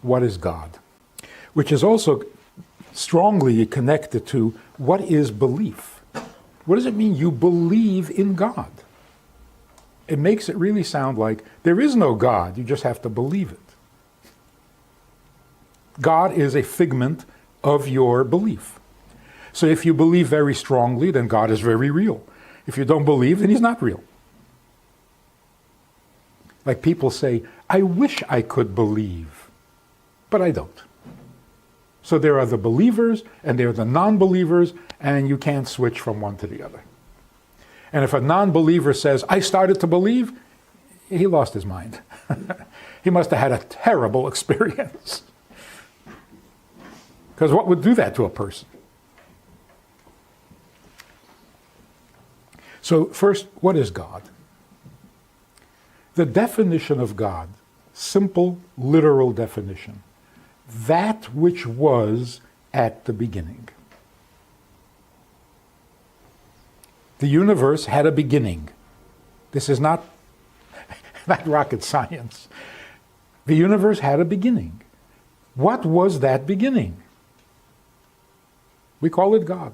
what is God? Which is also strongly connected to what is belief. What does it mean you believe in God? It makes it really sound like there is no God, you just have to believe it. God is a figment of your belief. So if you believe very strongly, then God is very real. If you don't believe, then he's not real. Like people say, I wish I could believe, but I don't. So there are the believers and there are the non-believers, and you can't switch from one to the other. And if a non-believer says, I started to believe, he lost his mind. He must have had a terrible experience. Because what would do that to a person? So first, what is God? The definition of God, simple, literal definition, that which was at the beginning. The universe had a beginning. This is not rocket science. The universe had a beginning. What was that beginning? We call it God.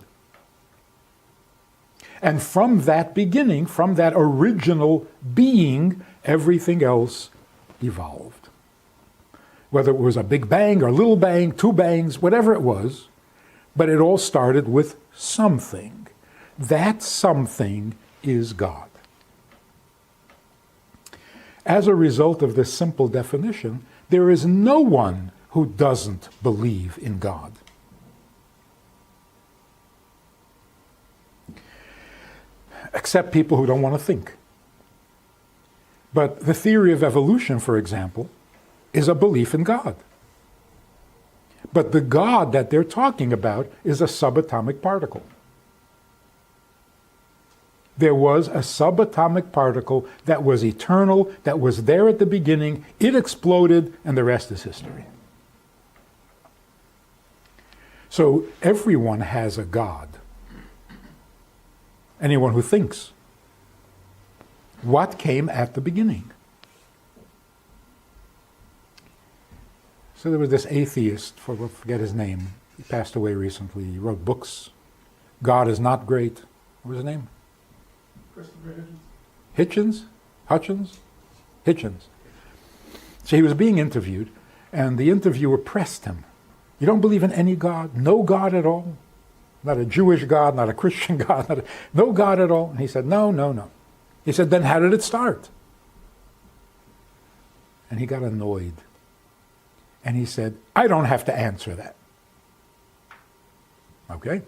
And from that beginning, from that original being, everything else evolved. Whether it was a big bang or a little bang, two bangs, whatever it was, but it all started with something. That something is God. As a result of this simple definition, there is no one who doesn't believe in God. Except people who don't want to think. But the theory of evolution, for example, is a belief in God. But the God that they're talking about is a subatomic particle. There was a subatomic particle that was eternal, that was there at the beginning, it exploded, and the rest is history. So everyone has a God. Anyone who thinks. What came at the beginning? So there was this atheist, forget his name, he passed away recently, he wrote books. God is not great. What was his name? Christopher Hitchens? Hutchins? Hitchens. So he was being interviewed, and the interviewer pressed him. You don't believe in any God? No God at all? Not a Jewish God, not a Christian God, no God at all? And he said, no. He said, then how did it start? And he got annoyed. And he said, I don't have to answer that. Okay?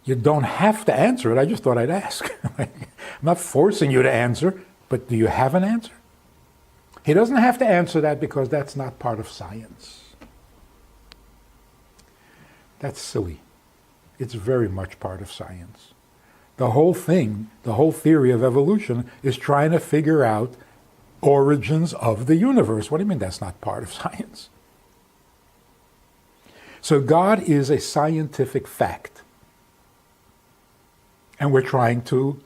You don't have to answer it. I just thought I'd ask. I'm not forcing you to answer, but do you have an answer? He doesn't have to answer that because that's not part of science. That's silly. It's very much part of science. The whole thing, the whole theory of evolution is trying to figure out origins of the universe. What do you mean that's not part of science? So God is a scientific fact. And we're trying to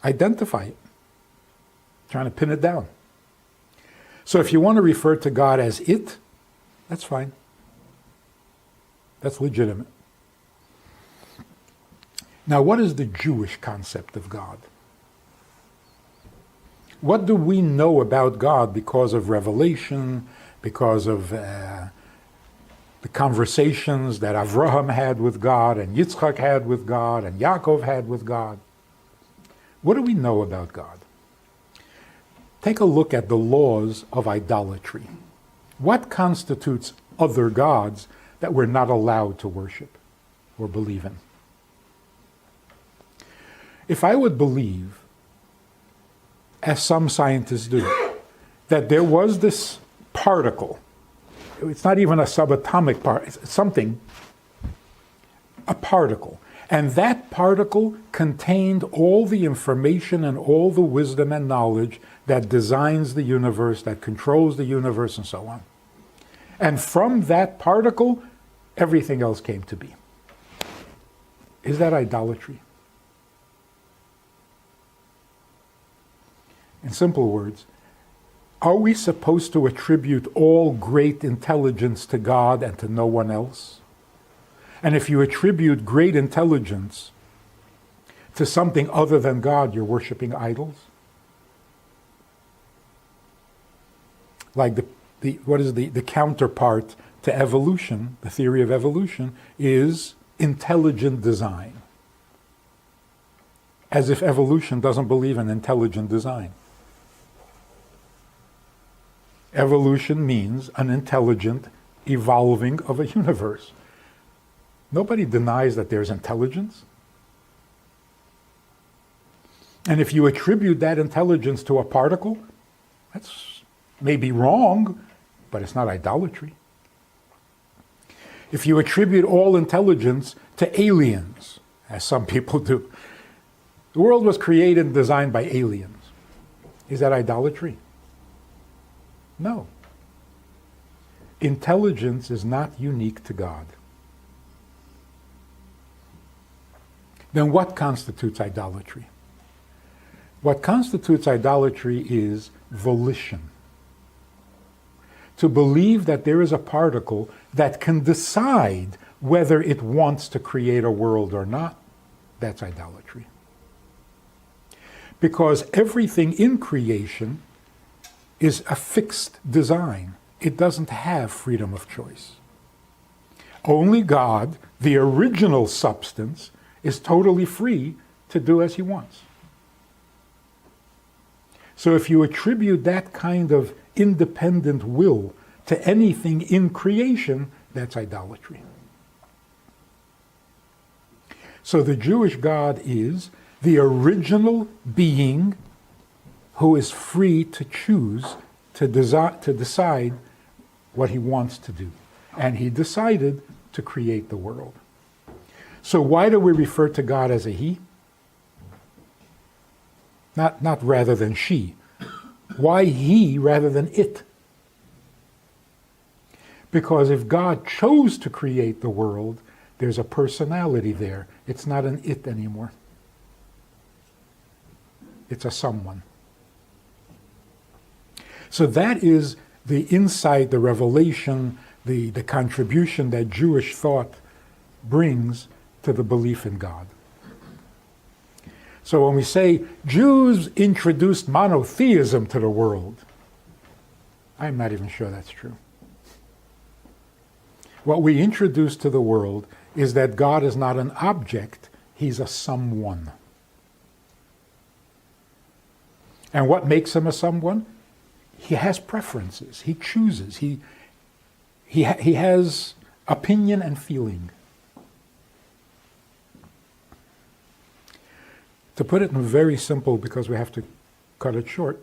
identify it, trying to pin it down. So if you want to refer to God as it, that's fine. That's legitimate. Now, what is the Jewish concept of God? What do we know about God because of revelation, because of the conversations that Avraham had with God, and Yitzchak had with God, and Yaakov had with God? What do we know about God? Take a look at the laws of idolatry. What constitutes other gods that we're not allowed to worship or believe in? If I would believe, as some scientists do, that there was this particle, it's not even a subatomic particle, it's something, a particle, and that particle contained all the information and all the wisdom and knowledge that designs the universe, that controls the universe, and so on. And from that particle, everything else came to be. Is that idolatry? In simple words, Are we supposed to attribute all great intelligence to God and to no one else? And if you attribute great intelligence to something other than God, you're worshiping idols? Like the counterpart to evolution, the theory of evolution, is intelligent design. As if evolution doesn't believe in intelligent design. Evolution means an intelligent evolving of a universe. Nobody denies that there's intelligence. And if you attribute that intelligence to a particle, that's maybe wrong, but it's not idolatry. If you attribute all intelligence to aliens, as some people do, the world was created and designed by aliens. Is that idolatry? No. Intelligence is not unique to God. Then what constitutes idolatry? What constitutes idolatry is volition. To believe that there is a particle that can decide whether it wants to create a world or not, that's idolatry. Because everything in creation is a fixed design. It doesn't have freedom of choice. Only God, the original substance, is totally free to do as he wants. So if you attribute that kind of independent will to anything in creation, that's idolatry. So the Jewish God is the original being who is free to choose, to decide what he wants to do. And he decided to create the world. So why do we refer to God as a he? Not rather than she. Why he rather than it? Because if God chose to create the world, there's a personality there. It's not an it anymore. It's a someone. So that is the insight, the revelation, the contribution that Jewish thought brings to the belief in God. So when we say Jews introduced monotheism to the world, I'm not even sure that's true. What we introduce to the world is that God is not an object, he's a someone. And what makes him a someone? He has preferences, he chooses, he has opinion and feeling. To put it in very simple, because we have to cut it short,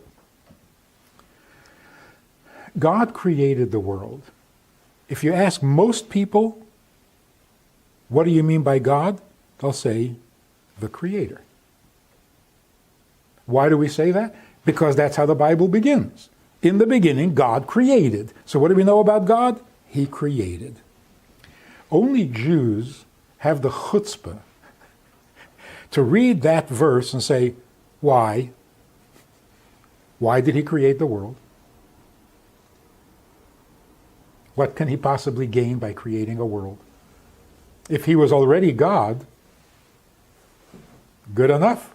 God created the world. If you ask most people, what do you mean by God? They'll say, the Creator. Why do we say that? Because that's how the Bible begins. In the beginning, God created. So what do we know about God? He created. Only Jews have the chutzpah to read that verse and say, why? Why did he create the world? What can he possibly gain by creating a world? If he was already God, good enough.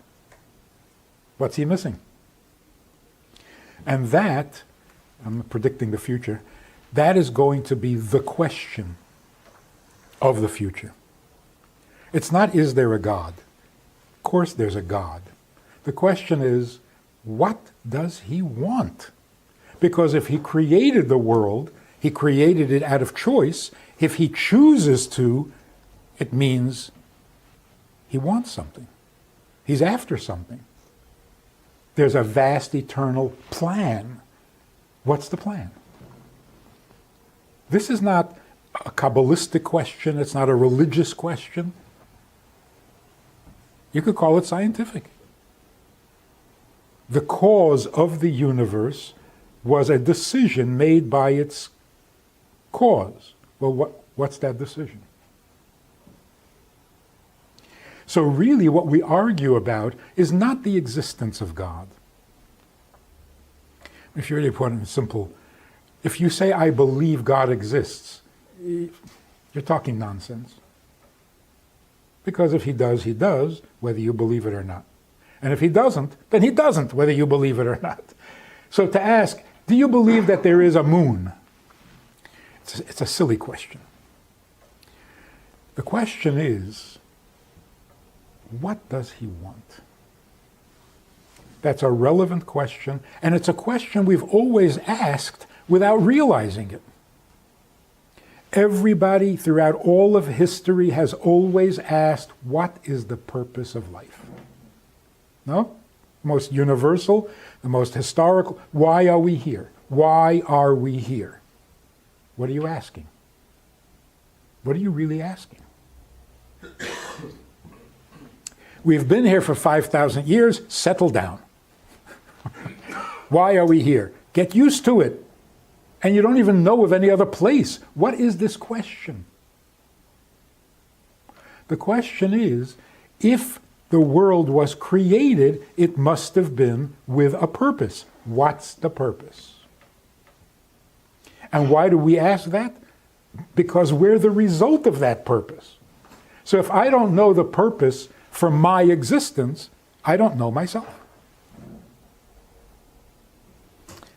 What's he missing? And that, I'm predicting the future, that is going to be the question of the future. It's not, is there a God? Of course there's a God. The question is, what does he want? Because if he created the world, he created it out of choice. If he chooses to, it means he wants something. He's after something. There's a vast eternal plan. What's the plan? This is not a Kabbalistic question. It's not a religious question. You could call it scientific. The cause of the universe was a decision made by its cause. Well, what's that decision? So really what we argue about is not the existence of God, if you really put it simple, if you say, I believe God exists, you're talking nonsense. Because if he does, he does, whether you believe it or not. And if he doesn't, then he doesn't, whether you believe it or not. So to ask, do you believe that there is a moon? It's a silly question. The question is, what does he want? That's a relevant question, and it's a question we've always asked without realizing it. Everybody throughout all of history has always asked, what is the purpose of life? No? The most universal, the most historical. Why are we here? Why are we here? What are you asking? What are you really asking? We've been here for 5,000 years. Settle down. Why are we here? Get used to it. And you don't even know of any other place. What is this question? The question is, if the world was created, it must have been with a purpose. What's the purpose? And why do we ask that? Because we're the result of that purpose. So if I don't know the purpose for my existence, I don't know myself.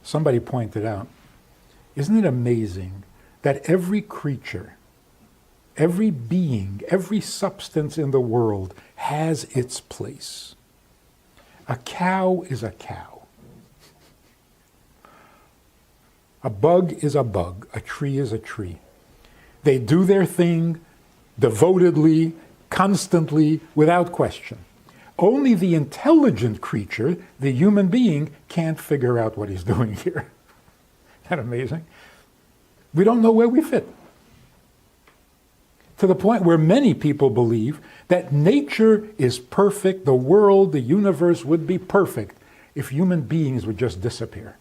Somebody pointed out, isn't it amazing that every creature, every being, every substance in the world has its place? A cow is a cow. A bug is a bug. A tree is a tree. They do their thing devotedly, constantly, without question. Only the intelligent creature, the human being, can't figure out what he's doing here. Isn't that amazing? We don't know where we fit. To the point where many people believe that nature is perfect, the world, the universe would be perfect if human beings would just disappear.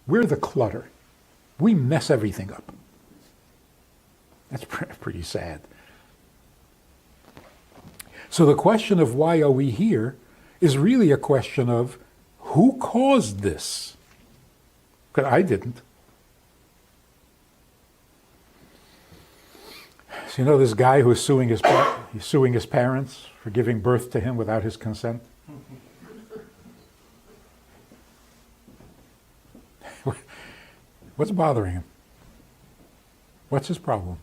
We're the clutter. We mess everything up. That's pretty sad. So the question of why are we here is really a question of who caused this? Because I didn't. So you know this guy who's suing his parents for giving birth to him without his consent? What's bothering him? What's his problem?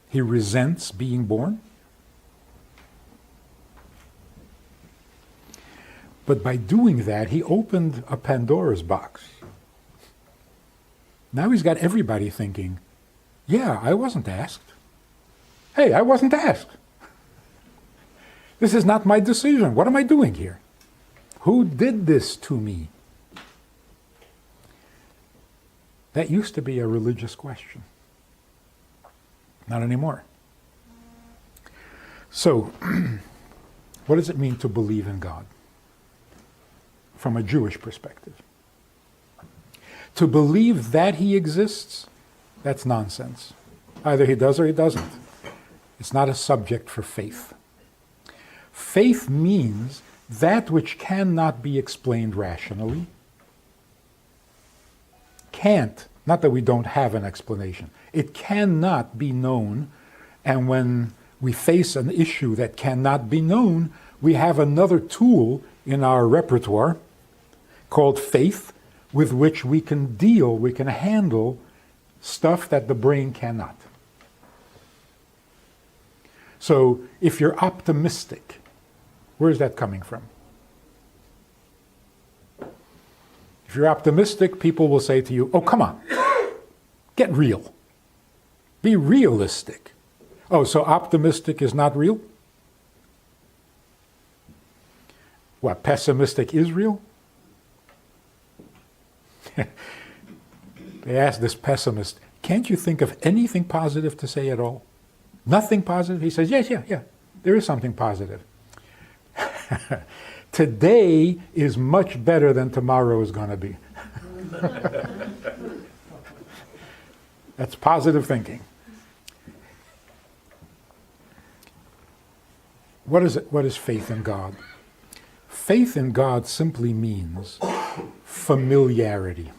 He resents being born? But by doing that, he opened a Pandora's box. Now he's got everybody thinking, yeah, I wasn't asked. Hey, I wasn't asked. This is not my decision. What am I doing here? Who did this to me? That used to be a religious question. Not anymore. So, what does it mean to believe in God? From a Jewish perspective. To believe that he exists, that's nonsense. Either he does or he doesn't. It's not a subject for faith. Faith means that which cannot be explained rationally. Can't, not that we don't have an explanation. It cannot be known, and when we face an issue that cannot be known, we have another tool in our repertoire called faith, with which we can deal, we can handle stuff that the brain cannot. So if you're optimistic, where's that coming from? If you're optimistic, people will say to you, oh, come on, get real. Be realistic. Oh, so optimistic is not real? What, pessimistic is real? They asked this pessimist, can't you think of anything positive to say at all? Nothing positive? He says, yes, yeah, there is something positive. Today is much better than tomorrow is going to be. That's positive thinking. What is it? What is faith in God? Faith in God simply means familiarity.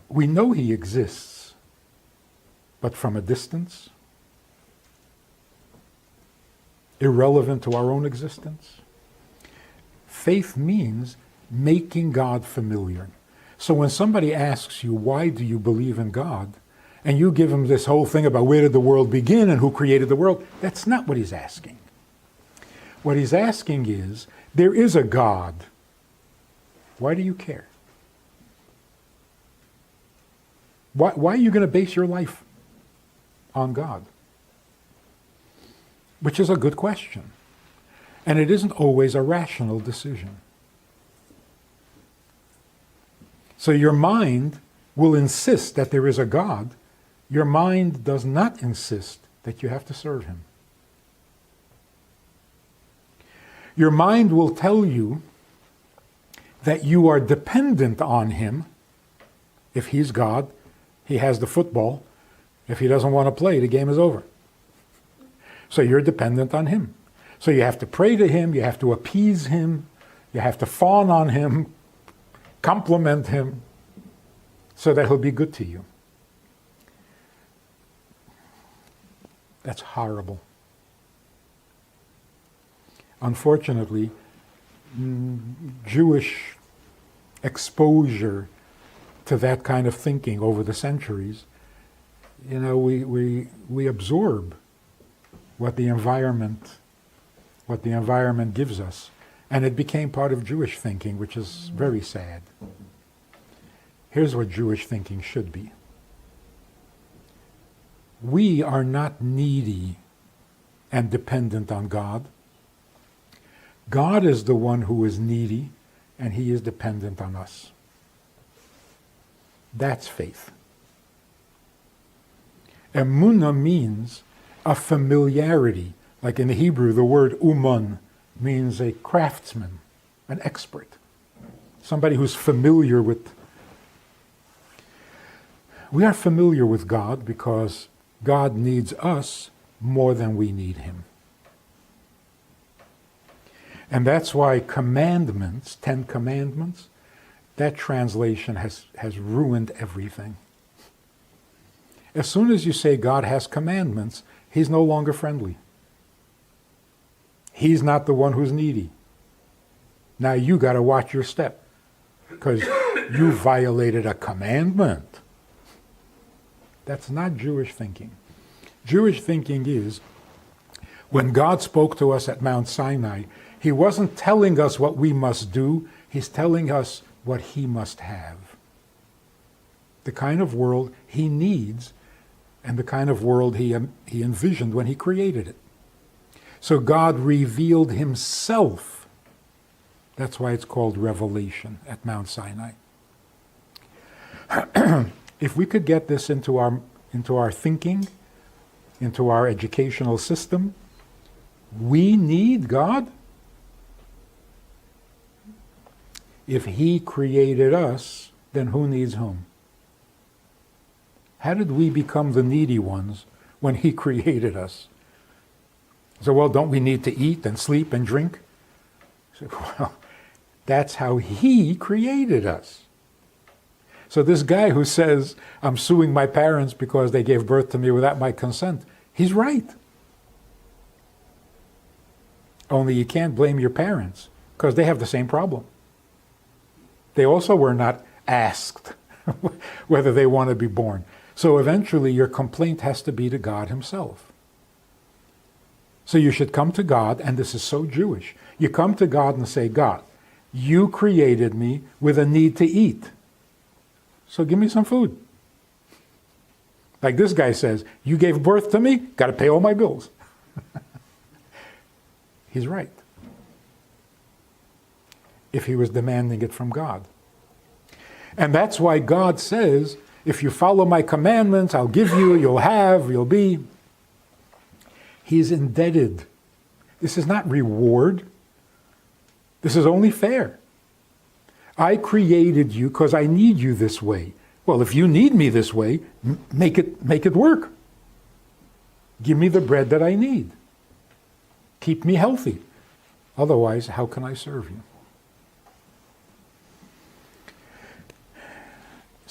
We know he exists, but from a distance, irrelevant to our own existence. Faith means making God familiar. So when somebody asks you, why do you believe in God? And you give him this whole thing about where did the world begin and who created the world, that's not what he's asking. What he's asking is, there is a God. Why do you care? Why are you going to base your life on God? Which is a good question. And it isn't always a rational decision. So your mind will insist that there is a God. Your mind does not insist that you have to serve him. Your mind will tell you that you are dependent on him. If he's God, he has the football. If he doesn't want to play, the game is over. So you're dependent on him. So you have to pray to him, you have to appease him, you have to fawn on him, compliment him, so that he'll be good to you. That's horrible. Unfortunately, Jewish exposure to that kind of thinking over the centuries, we absorb what the environment gives us. And it became part of Jewish thinking, which is very sad. Here's what Jewish thinking should be. We are not needy and dependent on God. God is the one who is needy, and he is dependent on us. That's faith. Emunah means a familiarity. Like in the Hebrew, the word uman means a craftsman, an expert, somebody who's familiar with. We are familiar with God because God needs us more than we need him. And that's why commandments, 10 commandments, that translation has ruined everything. As soon as you say God has commandments, he's no longer friendly. He's not the one who's needy. Now you got to watch your step because you violated a commandment. That's not Jewish thinking. Jewish thinking is, when God spoke to us at Mount Sinai, he wasn't telling us what we must do, he's telling us what he must have. The kind of world he needs and the kind of world he envisioned when he created it. So God revealed himself. That's why it's called revelation at Mount Sinai. If we could get this into our thinking, into our educational system, we need God. If he created us, then who needs whom? How did we become the needy ones when he created us? So, well, don't we need to eat and sleep and drink? So, well, that's how he created us. So this guy who says, I'm suing my parents because they gave birth to me without my consent, he's right. Only you can't blame your parents because they have the same problem. They also were not asked whether they want to be born. So eventually your complaint has to be to God himself. So you should come to God, and this is so Jewish. You come to God and say, God, you created me with a need to eat. So give me some food. Like this guy says, you gave birth to me, got to pay all my bills. He's right. If he was demanding it from God. And that's why God says, if you follow my commandments, I'll give you, you'll have, you'll be. He's indebted. This is not reward. This is only fair. I created you because I need you this way. Well, if you need me this way, make it work. Give me the bread that I need. Keep me healthy. Otherwise, how can I serve you?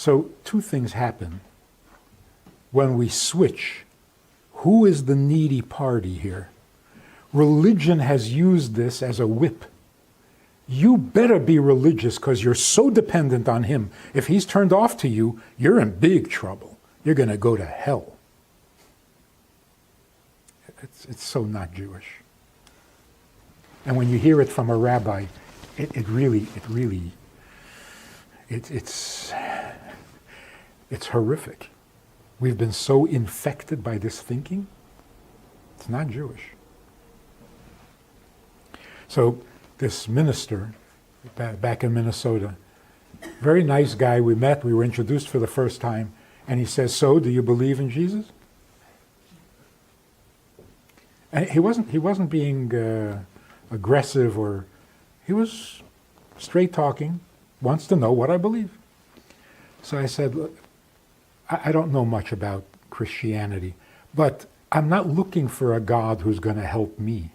So two things happen when we switch. Who is the needy party here? Religion has used this as a whip. You better be religious because you're so dependent on him. If he's turned off to you, you're in big trouble. You're going to go to hell. It's so not Jewish. And when you hear it from a rabbi, it's horrific. We've been so infected by this thinking. It's not Jewish. So this minister back in Minnesota, very nice guy, we met, we were introduced for the first time, and he says, "So, do you believe in Jesus?" And he wasn't being aggressive, or he was straight talking, wants to know what I believe. So I said, "Look, I don't know much about Christianity, but I'm not looking for a God who's going to help me.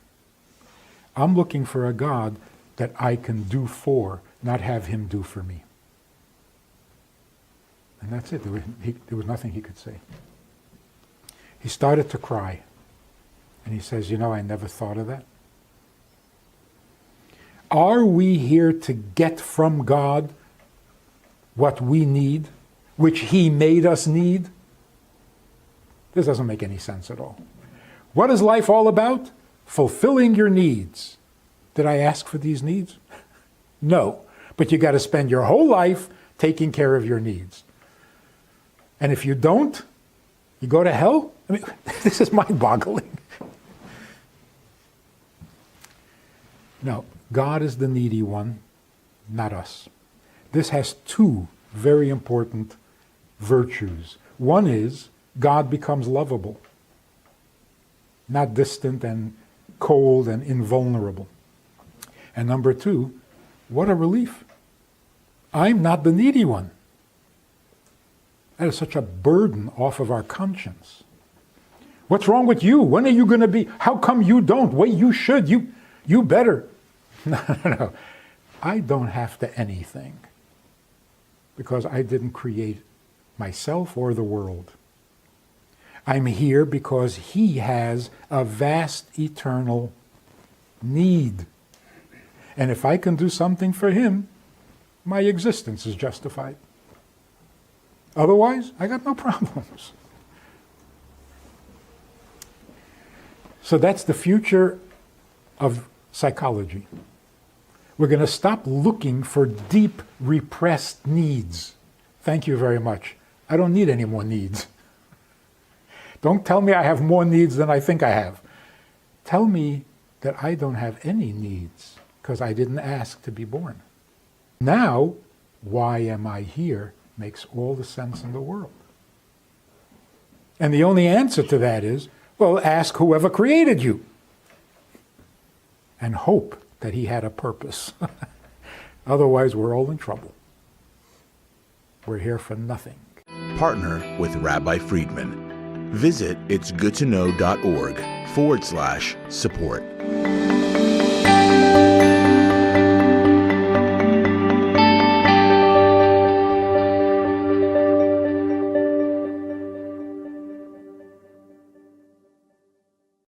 I'm looking for a God that I can do for, not have him do for me." And that's it. There was nothing he could say. He started to cry. And he says, I never thought of that. Are we here to get from God what we need, which he made us need? This doesn't make any sense at all. What is life all about? Fulfilling your needs. Did I ask for these needs? No. But you got to spend your whole life taking care of your needs. And if you don't, you go to hell? I mean, this is mind-boggling. No, God is the needy one, not us. This has two very important virtues. One is God becomes lovable, not distant and cold and invulnerable. And number two, what a relief. I'm not the needy one. That is such a burden off of our conscience. What's wrong with you? When are you going to be? How come you don't? Wait, you should. You better. No. I don't have to anything because I didn't create myself or the world. I'm here because he has a vast eternal need. And if I can do something for him, my existence is justified. Otherwise, I got no problems. So that's the future of psychology. We're going to stop looking for deep, repressed needs. Thank you very much. I don't need any more needs. Don't tell me I have more needs than I think I have. Tell me that I don't have any needs because I didn't ask to be born. Now, why am I here makes all the sense in the world. And the only answer to that is, well, ask whoever created you and hope that he had a purpose. Otherwise, we're all in trouble. We're here for nothing. Partner with Rabbi Friedman. Visit itsgoodtoknow.org/support.